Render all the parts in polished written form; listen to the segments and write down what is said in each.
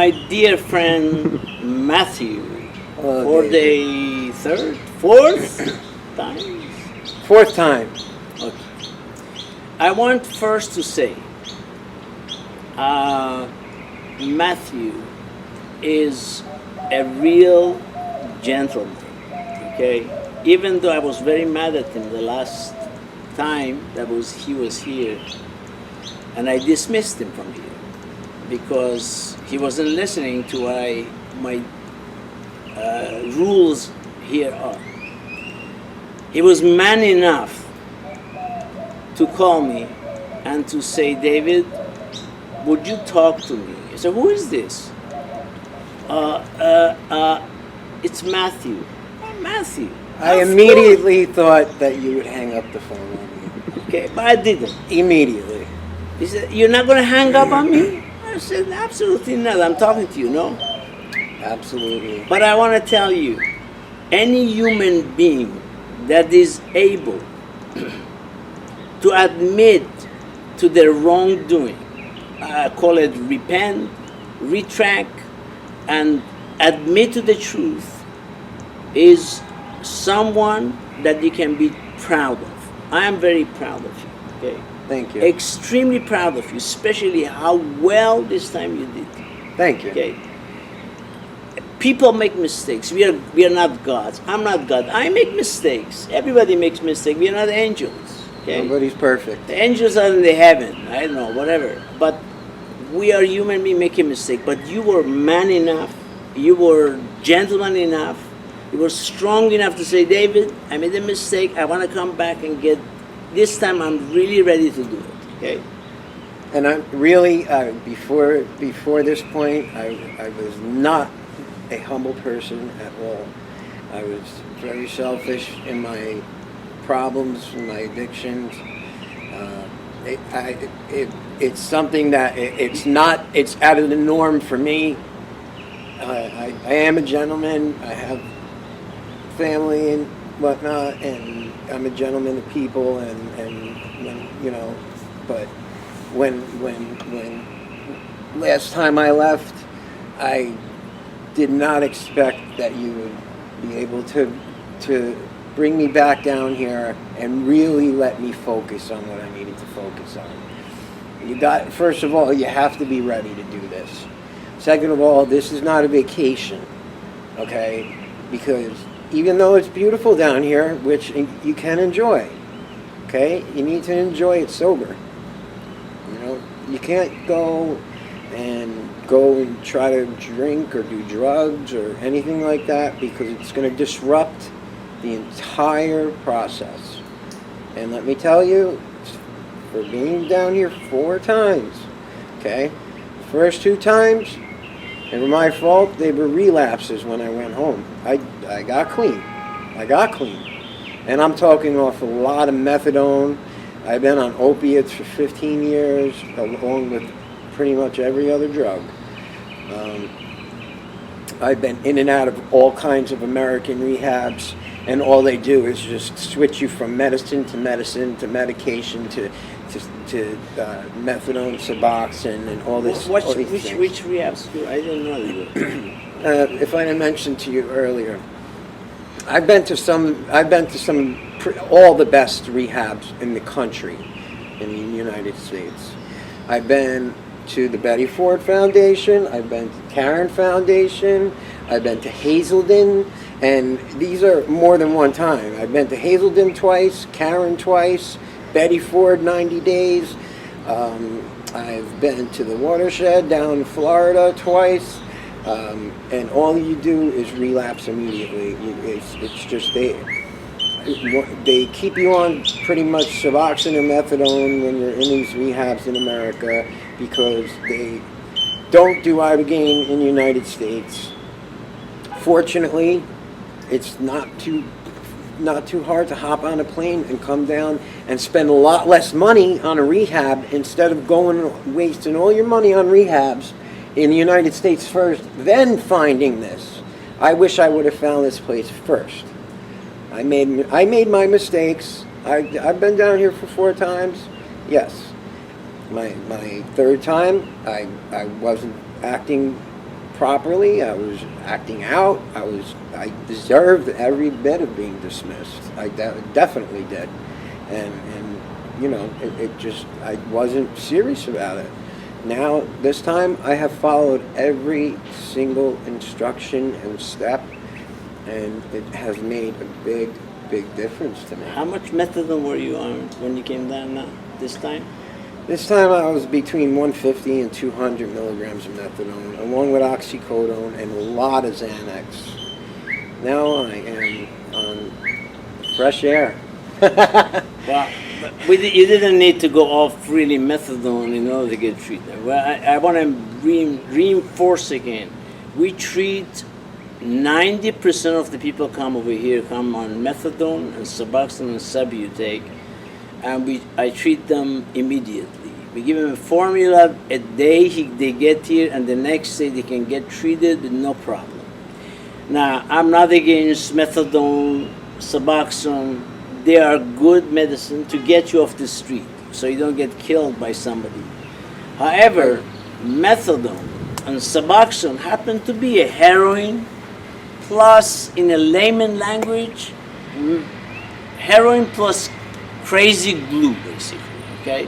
my dear friend Matthew for the fourth time. Fourth time. Okay. I want first to say, Matthew is a real gentleman. Okay, even though I was very mad at him the last time he was here, and I dismissed him from here because he wasn't listening to what my rules here are. He was man enough to call me and to say, David, would you talk to me? I said, who is this? It's Matthew. Oh, Matthew. I immediately thought that you would hang up the phone on me. Okay, but I didn't. Immediately. He said, you're not going to hang up on me? I said, absolutely not. I'm talking to you, no? Absolutely. But I want to tell you, any human being that is able to admit to their wrongdoing, call it repent, retract, and admit to the truth, is someone that you can be proud of. I am very proud of you. Okay. Thank you. Extremely proud of you, especially how well this time you did. Thank you. Okay. People make mistakes. We are not gods. I'm not God. I make mistakes. Everybody makes mistakes. We are not angels. Okay. Nobody's perfect. The angels are in the heaven. I don't know, whatever. But we are human beings making mistakes. But you were man enough. You were gentleman enough. You were strong enough to say, David, I made a mistake. I want to come back and get. This time I'm really ready to do it. Okay. And I'm really before this point, I was not a humble person at all. I was very selfish in my problems, in my addictions. It's something that it's out of the norm for me. I am a gentleman. I have family and whatnot, and I'm a gentleman of people, and when, you know, but when last time I left, I did not expect that you would be able to bring me back down here and really let me focus on what I needed to focus on. First of all, you have to be ready to do this. Second of all, this is not a vacation, okay? Because even though it's beautiful down here, which you can enjoy, okay? You need to enjoy it sober. You know, you can't go and try to drink or do drugs or anything like that, because it's going to disrupt the entire process. And let me tell you, for being down here 4 times, okay? The first 2 times, they were my fault. They were relapses when I went home. I got clean. And I'm talking off a lot of methadone. I've been on opiates for 15 years, along with pretty much every other drug. I've been in and out of all kinds of American rehabs, and all they do is just switch you from medicine to medication to methadone, suboxone, and all this. Which rehabs do? I didn't know you. If I didn't mention to you earlier, I've been to all the best rehabs in the country, in the United States. I've been to the Betty Ford Foundation. I've been to Karen Foundation. I've been to Hazelden, and these are more than one time. I've been to Hazelden twice, Karen twice, Betty Ford 90 days. I've been to the Watershed down in Florida twice, and all you do is relapse immediately. It's just they keep you on pretty much suboxone and methadone when you're in these rehabs in America, because they don't do Ibogaine in the United States. Fortunately, it's not too hard to hop on a plane and come down and spend a lot less money on a rehab, instead of wasting all your money on rehabs in the United States first, then finding this. I wish I would have found this place first. I made my mistakes. I've been down here for 4 times. Yes. My 3rd time, I wasn't acting properly. I was acting out. I deserved every bit of being dismissed. I definitely did, and you know, I wasn't serious about it. Now this time I have followed every single instruction and step, and it has made a big difference to me. How much methadone were you on when you came down now, this time? This time I was between 150 and 200 milligrams of methadone, along with oxycodone and a lot of Xanax. Now I am on fresh air. Well, you didn't need to go off really methadone in order to get treatment. Well, I want to reinforce again. We treat 90% of the people come over here come on methadone and suboxone and Suboxone, and I treat them immediately. We give them a formula a day they get here, and the next day they can get treated with no problem. Now, I'm not against methadone, suboxone. They are good medicine to get you off the street so you don't get killed by somebody. However, methadone and suboxone happen to be a heroin plus, in a layman language, heroin plus crazy glue, basically, okay?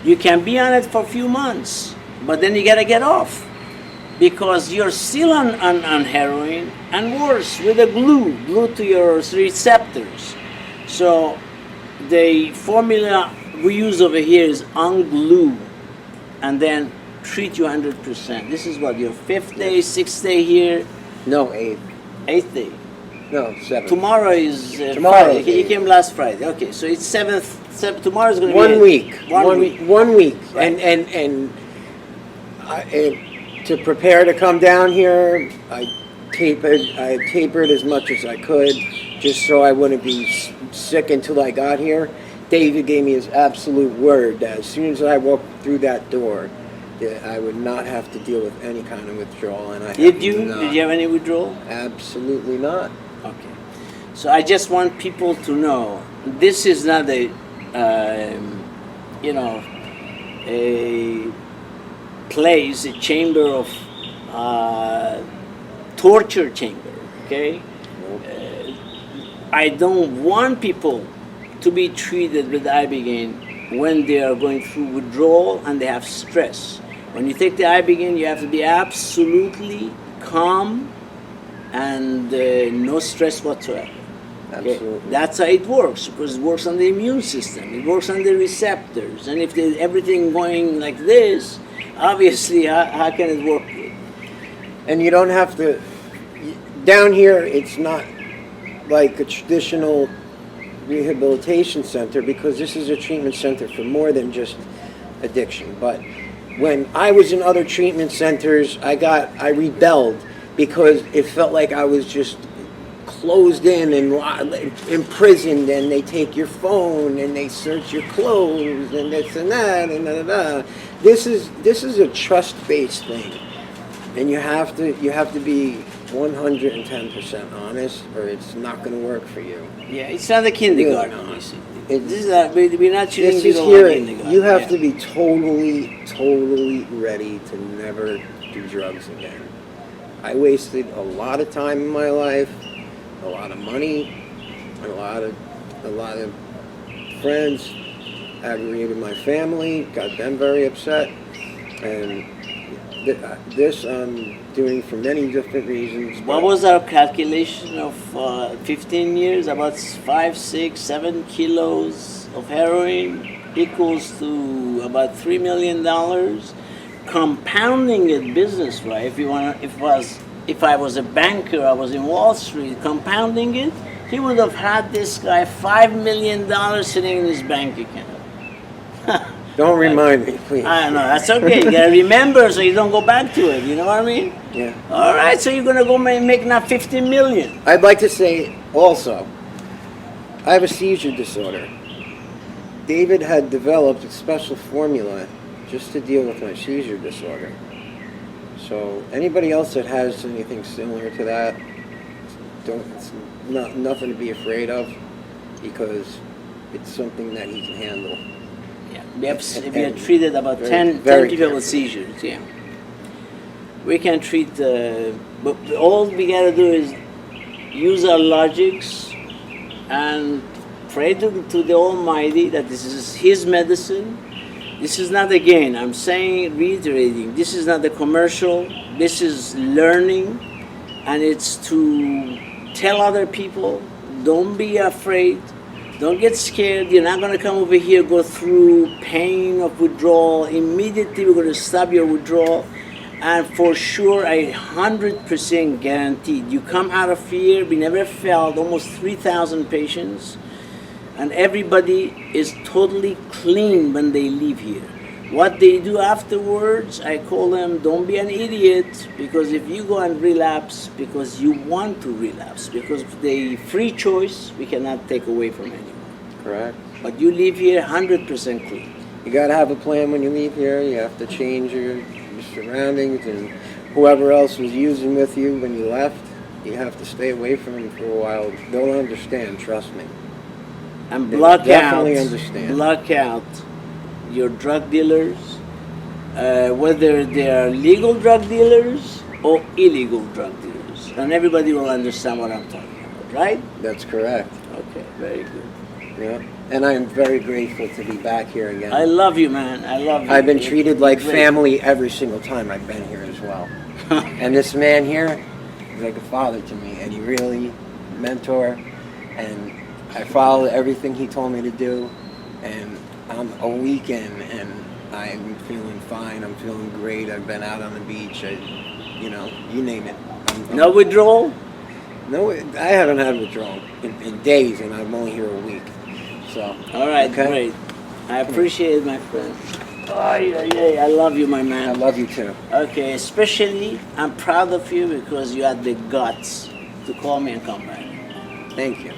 You can be on it for a few months, but then you gotta get off because you're still on heroin, and worse, with a glue to your receptors. So the formula we use over here is unglue and then treat you 100%. This is what, your 5th day, 6th day here? No, 8th. 8th day. No, 7th. Tomorrow is tomorrow. Friday. You came last Friday. Okay, so it's 7th. Tomorrow is going to be 1 week. 1 week. 1 week. Right. And to prepare to come down here, I tapered as much as I could, just so I wouldn't be sick until I got here. David gave me his absolute word that as soon as I walked through that door, that I would not have to deal with any kind of withdrawal. And I Did you? not. Did you have any withdrawal? Absolutely not. Okay. So I just want people to know this is not a place, a chamber of torture chamber. Okay. I don't want people to be treated with Ibogaine when they are going through withdrawal and they have stress. When you take the Ibogaine, you have to be absolutely calm and no stress whatsoever. Okay? Absolutely. That's how it works, because it works on the immune system. It works on the receptors. And if there's everything going like this, obviously, how can it work good? And you don't have to. Down here, it's not like a traditional rehabilitation center, because this is a treatment center for more than just addiction. But when I was in other treatment centers, I rebelled because it felt like I was just closed in and imprisoned, and they take your phone and they search your clothes and this and that and da. This is a trust-based thing, and you have to be 110% honest, or it's not going to work for you. Yeah, it's not a kindergarten, basically. We're not treating This is people here. like kindergarten. You have to be totally ready to never do drugs again. I wasted a lot of time in my life, a lot of money, a lot of friends, aggravated my family, got them very upset, and this I'm doing for many different reasons. What was our calculation of 15 years? About 5, 6, 7 kilos of heroin equals to about $3 million. Compounding it business-wise, if I was a banker, I was in Wall Street, compounding it, he would have had this guy $5 million sitting in his bank account. Don't remind me, please. I don't know, that's okay. You gotta remember so you don't go back to it, you know what I mean? Yeah. All right, so you're gonna go make now 50 million. I'd like to say also, I have a seizure disorder. David had developed a special formula just to deal with my seizure disorder. So anybody else that has anything similar to that, it's nothing to be afraid of, because it's something that he can handle. Yeah, we have treated about 10 people with seizures, yeah. We can treat, but all we gotta do is use our logics and pray to the Almighty that this is His medicine. This is not, again, I'm saying, reiterating, this is not a commercial, this is learning, and it's to tell other people, don't be afraid, don't get scared, you're not going to come over here, go through pain of withdrawal, immediately we're going to stop your withdrawal, and for sure, 100% guaranteed, you come out of here, we never failed, almost 3,000 patients, and everybody is totally clean when they leave here. What they do afterwards, I call them, don't be an idiot, because if you go and relapse because you want to relapse, because the free choice we cannot take away from anyone. Correct. But you leave here 100% clean. You got to have a plan when you leave here. You have to change your surroundings, and whoever else was using with you when you left, you have to stay away from them for a while. They'll understand, trust me. And block definitely understand. Block out your drug dealers, whether they are legal drug dealers or illegal drug dealers, and everybody will understand what I'm talking about, right? That's correct. Okay, very good. Yeah, and I am very grateful to be back here again. I love you, man. I love you. I've been treated like Great. family every single time I've been here as well. And this man here is like a father to me, and he really mentor, and I followed everything he told me to do, and I'm a weekend, and I'm feeling fine. I'm feeling great. I've been out on the beach. You name it. No withdrawal? No, I haven't had withdrawal in days, and I'm only here a week. So. All right, okay? Great. I appreciate it, my friend. Oh, yeah, I love you, my man. I love you too. Okay, especially I'm proud of you because you had the guts to call me and come back. Thank you.